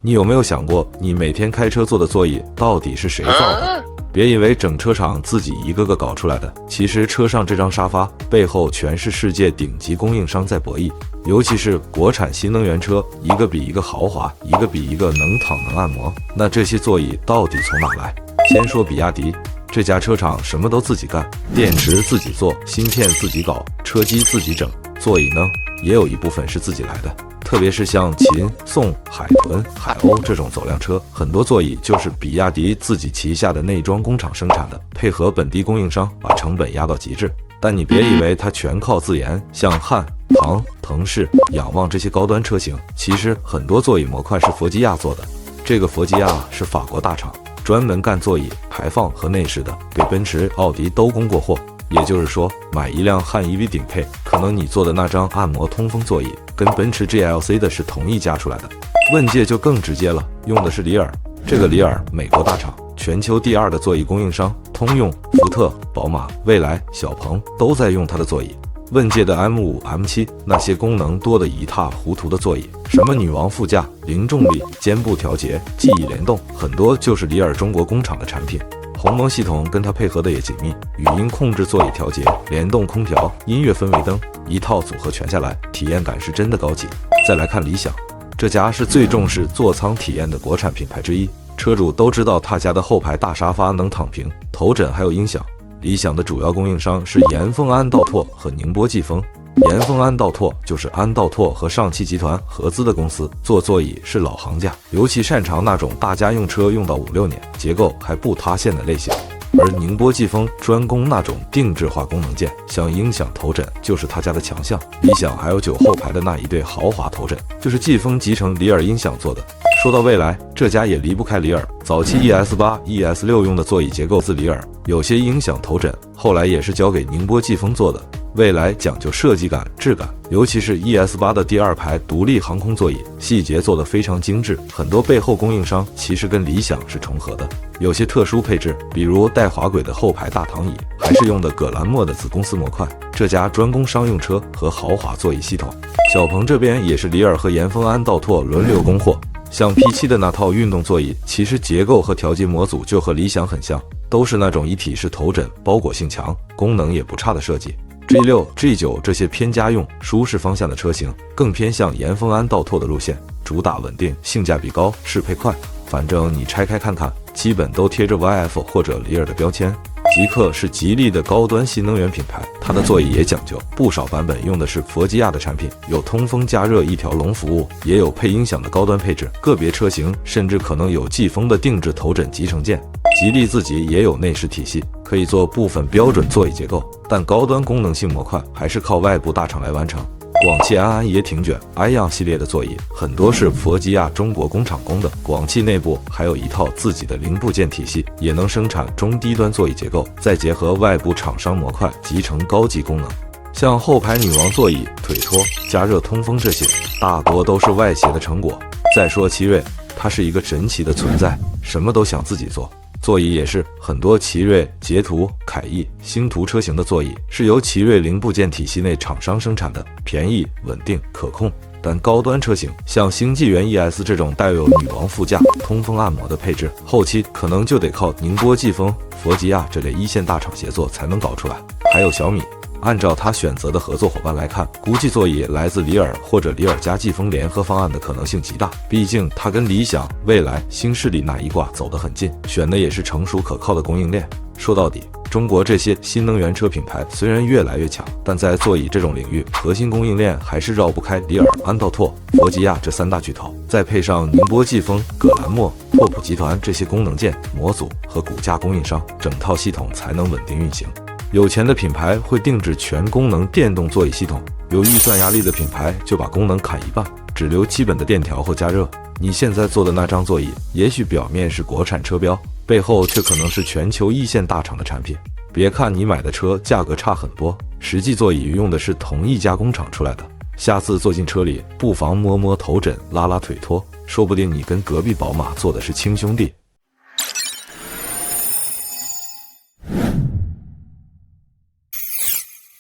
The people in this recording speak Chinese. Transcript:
你有没有想过，你每天开车坐的座椅到底是谁造的？别以为整车厂自己一个个搞出来的，其实车上这张沙发背后全是世界顶级供应商在博弈。尤其是国产新能源车，一个比一个豪华，一个比一个能躺能按摩。那这些座椅到底从哪来？先说比亚迪，这家车厂什么都自己干，电池自己做，芯片自己搞，车机自己整，座椅呢也有一部分是自己来的。特别是像秦、宋、海豚、海鸥这种走量车，很多座椅就是比亚迪自己旗下的内装工厂生产的，配合本地供应商把成本压到极致。但你别以为它全靠自研，像汉、唐、腾势、仰望这些高端车型，其实很多座椅模块是佛吉亚做的。这个佛吉亚是法国大厂，专门干座椅、排放和内饰的，给奔驰、奥迪都供过货。也就是说，买一辆汉 EV 顶配，可能你坐的那张按摩通风座椅跟奔驰 GLC 的是同一家出来的。问界就更直接了，用的是里尔。这个里尔，美国大厂，全球第2的座椅供应商，通用、福特、宝马、蔚来、小鹏都在用它的座椅。问界的 M5、M7 那些功能多得一塌糊涂的座椅，什么女王副驾、零重力、肩部调节、记忆联动，很多就是里尔中国工厂的产品。鸿蒙系统跟它配合的也紧密，语音控制座椅调节、联动空调、音乐氛围灯，一套组合全下来，体验感是真的高级。再来看理想，这家是最重视座舱体验的国产品牌之一，车主都知道他家的后排大沙发能躺平、头枕还有音响。理想的主要供应商是延丰安道拓和宁波季风。延丰安道拓就是安道拓和上汽集团合资的公司，做座椅是老行家，尤其擅长那种大家用车用到5-6年，结构还不塌陷的类型。而宁波季风专攻那种定制化功能件，像音响、头枕就是他家的强项。理想还有9后排的那一对豪华头枕，就是季风集成里尔音响做的。说到未来，这家也离不开里尔。早期 ES8、ES6 用的座椅结构自里尔，有些音响头枕后来也是交给宁波季风做的。未来讲究设计感、质感，尤其是 ES8 的第2排独立航空座椅，细节做得非常精致。很多背后供应商其实跟理想是重合的，有些特殊配置，比如带滑轨的后排大躺椅，还是用的葛兰墨的子公司模块。这家专攻商用车和豪华座椅系统。小鹏这边也是里尔和延丰安道拓轮流供货。像 P7 的那套运动座椅，其实结构和调节模组就和理想很像，都是那种一体式头枕，包裹性强，功能也不差的设计。G6、G9 这些偏家用、舒适方向的车型，更偏向延丰安道拓的路线，主打稳定、性价比高、适配快。反正你拆开看看，基本都贴着 YF 或者里尔的标签。极氪是吉利的高端新能源品牌，它的座椅也讲究，不少版本用的是佛吉亚的产品，有通风加热一条龙服务，也有配音响的高端配置，个别车型甚至可能有季风的定制头枕集成件。吉利自己也有内饰体系，可以做部分标准座椅结构，但高端功能性模块还是靠外部大厂来完成。广汽安安也挺卷，iON系列的座椅很多是佛吉亚中国工厂供的，广汽内部还有一套自己的零部件体系，也能生产中低端座椅结构，再结合外部厂商模块集成高级功能。像后排女王座椅、腿托、加热通风这些，大多都是外协的成果。再说奇瑞，它是一个神奇的存在，什么都想自己做。座椅也是很多奇瑞、捷途、凯翼、星途车型的座椅是由奇瑞零部件体系内厂商生产的，便宜、稳定、可控。但高端车型像星际源 ES 这种带有女王副驾、通风按摩的配置，后期可能就得靠宁波季风、佛吉亚这类一线大厂协作才能搞出来。还有小米，按照他选择的合作伙伴来看，估计座椅来自里尔或者里尔加季风联合方案的可能性极大，毕竟他跟理想、蔚来、新势力那一挂走得很近，选的也是成熟可靠的供应链。说到底，中国这些新能源车品牌虽然越来越强，但在座椅这种领域，核心供应链还是绕不开里尔、安道拓、佛吉亚这3大巨头，再配上宁波季风、葛兰墨、拓普集团这些功能件、模组和骨架供应商，整套系统才能稳定运行。有钱的品牌会定制全功能电动座椅系统，有预算压力的品牌就把功能砍一半，只留基本的电调或加热。你现在坐的那张座椅，也许表面是国产车标，背后却可能是全球一线大厂的产品。别看你买的车价格差很多，实际座椅用的是同一家工厂出来的。下次坐进车里，不妨摸摸头枕，拉拉腿托，说不定你跟隔壁宝马坐的是亲兄弟。